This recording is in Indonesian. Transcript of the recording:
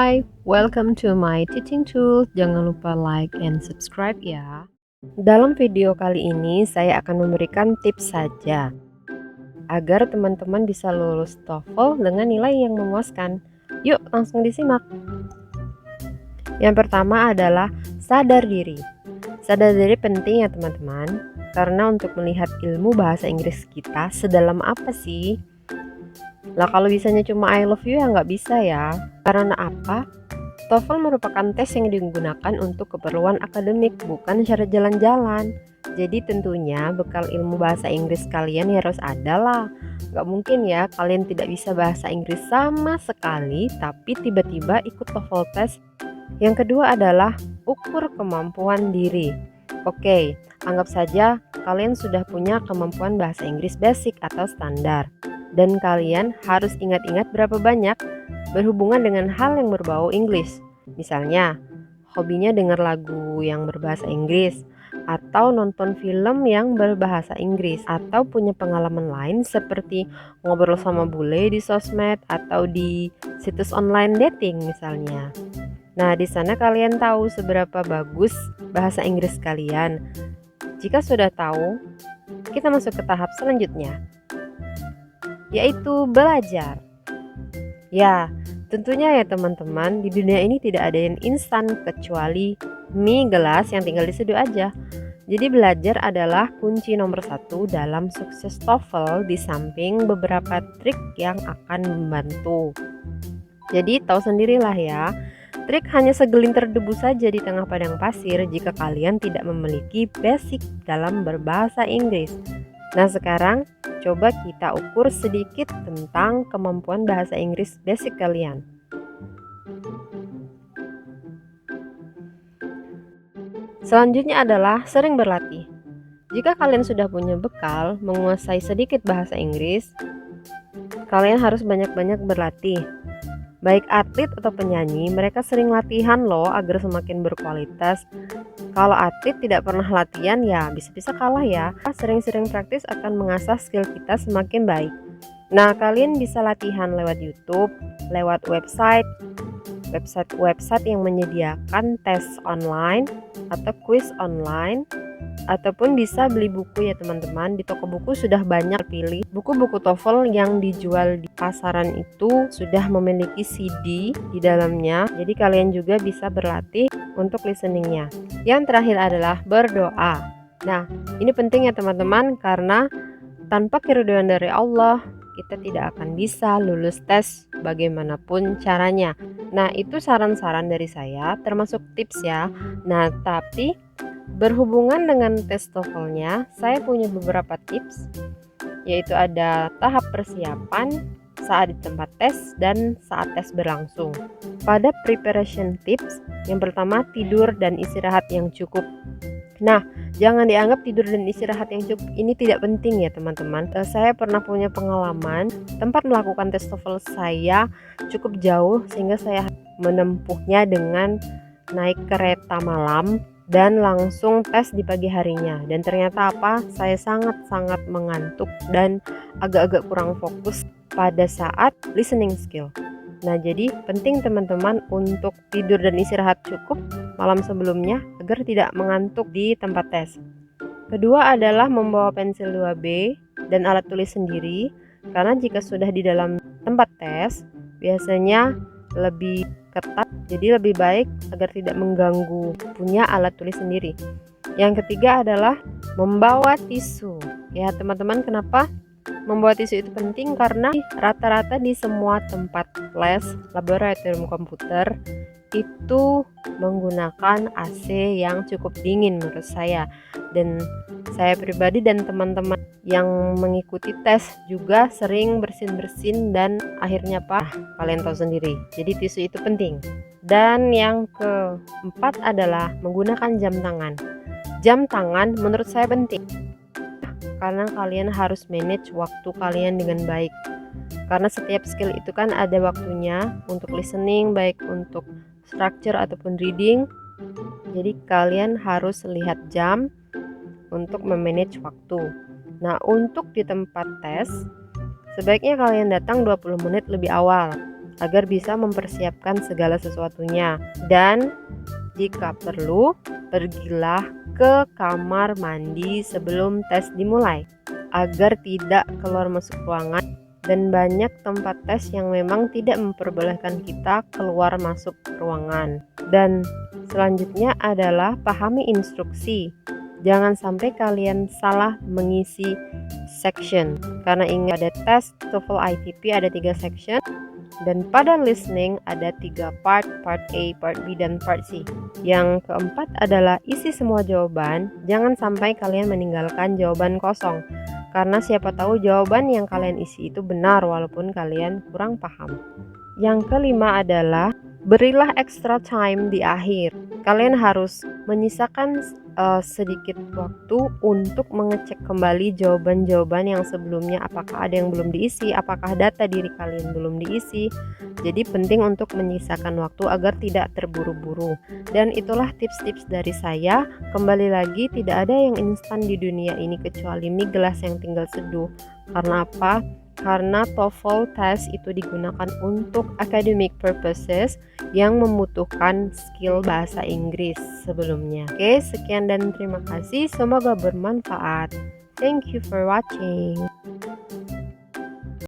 Hai, welcome to my teaching tools. Jangan lupa like and subscribe ya. Dalam video kali ini saya akan memberikan tips saja agar teman-teman bisa lulus TOEFL dengan nilai yang memuaskan. Yuk langsung disimak. Yang pertama adalah sadar diri. Sadar diri penting ya teman-teman, karena untuk melihat ilmu bahasa Inggris kita sedalam apa sih. Lah kalau bisanya cuma I love you ya nggak bisa ya. Karena apa? TOEFL merupakan tes yang digunakan untuk keperluan akademik, bukan syarat jalan-jalan. Jadi tentunya bekal ilmu bahasa Inggris kalian ya harus ada lah. Nggak mungkin ya kalian tidak bisa bahasa Inggris sama sekali, tapi tiba-tiba ikut TOEFL test. Yang kedua adalah ukur kemampuan diri. Oke, anggap saja kalian sudah punya kemampuan bahasa Inggris basic atau standar. Dan kalian harus ingat-ingat berapa banyak berhubungan dengan hal yang berbau Inggris. Misalnya, hobinya dengar lagu yang berbahasa Inggris, atau nonton film yang berbahasa Inggris, atau punya pengalaman lain seperti ngobrol sama bule di sosmed atau di situs online dating misalnya. Nah, di sana kalian tahu seberapa bagus bahasa Inggris kalian. Jika sudah tahu, kita masuk ke tahap selanjutnya, yaitu belajar. Ya, tentunya ya teman-teman, di dunia ini tidak ada yang instan kecuali mie gelas yang tinggal diseduh aja. Jadi belajar adalah kunci nomor 1 dalam sukses TOEFL, di samping beberapa trik yang akan membantu. Jadi tahu sendirilah ya, trik hanya segelintir debu saja di tengah padang pasir jika kalian tidak memiliki basic dalam berbahasa Inggris. Nah sekarang coba kita ukur sedikit tentang kemampuan bahasa Inggris basic kalian. Selanjutnya adalah sering berlatih. Jika kalian sudah punya bekal menguasai sedikit bahasa Inggris, kalian harus banyak-banyak berlatih. Baik atlet atau penyanyi, mereka sering latihan loh agar semakin berkualitas. Kalau atlet tidak pernah latihan ya bisa-bisa kalah ya. Sering-sering praktis akan mengasah skill kita semakin baik. Nah, kalian bisa latihan lewat YouTube, lewat website yang menyediakan tes online atau quiz online, ataupun bisa beli buku ya teman-teman. Di toko buku sudah banyak pilih. Buku-buku TOEFL yang dijual di pasaran itu sudah memiliki CD di dalamnya. Jadi kalian juga bisa berlatih untuk listeningnya. Yang terakhir adalah berdoa. Nah, ini penting ya teman-teman, karena tanpa keridhaan dari Allah kita tidak akan bisa lulus tes bagaimanapun caranya. Nah, itu saran-saran dari saya, termasuk tips ya. Nah, tapi berhubungan dengan tes TOEFL-nya, saya punya beberapa tips, yaitu ada tahap persiapan, saat di tempat tes, dan saat tes berlangsung. Pada preparation tips, yang pertama tidur dan istirahat yang cukup. Nah, jangan dianggap tidur dan istirahat yang cukup ini tidak penting ya teman-teman. Saya pernah punya pengalaman tempat melakukan tes TOEFL saya cukup jauh, sehingga saya menempuhnya dengan naik kereta malam dan langsung tes di pagi harinya. Dan ternyata apa? Saya sangat-sangat mengantuk dan agak-agak kurang fokus pada saat listening skill. Nah, jadi penting teman-teman untuk tidur dan istirahat cukup malam sebelumnya agar tidak mengantuk di tempat tes. Kedua adalah membawa pensil 2B dan alat tulis sendiri, karena jika sudah di dalam tempat tes biasanya lebih ketat, jadi lebih baik agar tidak mengganggu punya alat tulis sendiri. Yang ketiga adalah membawa tisu. Ya teman-teman, kenapa membawa tisu itu penting? Karena rata-rata di semua tempat les, laboratorium komputer itu menggunakan AC yang cukup dingin menurut saya. Dan saya pribadi dan teman-teman yang mengikuti tes juga sering bersin-bersin dan akhirnya kalian tahu sendiri. Jadi tisu itu penting. Dan yang keempat adalah menggunakan jam tangan. Jam tangan menurut saya penting, karena kalian harus manage waktu kalian dengan baik. Karena setiap skill itu kan ada waktunya untuk listening, baik untuk structure ataupun reading. Jadi kalian harus lihat jam untuk memanage waktu. Nah, untuk di tempat tes sebaiknya kalian datang 20 menit lebih awal agar bisa mempersiapkan segala sesuatunya. Dan jika perlu, pergilah ke kamar mandi sebelum tes dimulai agar tidak keluar masuk ruangan, dan banyak tempat tes yang memang tidak memperbolehkan kita keluar masuk ruangan. Dan selanjutnya adalah pahami instruksi. Jangan sampai kalian salah mengisi section, karena ingat pada tes TOEFL ITP ada 3 section, dan pada listening ada 3 part A, part B, dan part C. Yang keempat adalah isi semua jawaban. Jangan sampai kalian meninggalkan jawaban kosong, karena siapa tahu jawaban yang kalian isi itu benar walaupun kalian kurang paham. Yang kelima adalah berilah extra time di akhir. Kalian harus menyisakan sedikit waktu untuk mengecek kembali jawaban-jawaban yang sebelumnya, apakah ada yang belum diisi, apakah data diri kalian belum diisi. Jadi penting untuk menyisakan waktu agar tidak terburu-buru. Dan itulah tips-tips dari saya. Kembali lagi, tidak ada yang instan di dunia ini kecuali mie gelas yang tinggal seduh. Karena apa? Karena TOEFL test itu digunakan untuk academic purposes yang membutuhkan skill bahasa Inggris sebelumnya. Oke, sekian dan terima kasih. Semoga bermanfaat. Thank you for watching.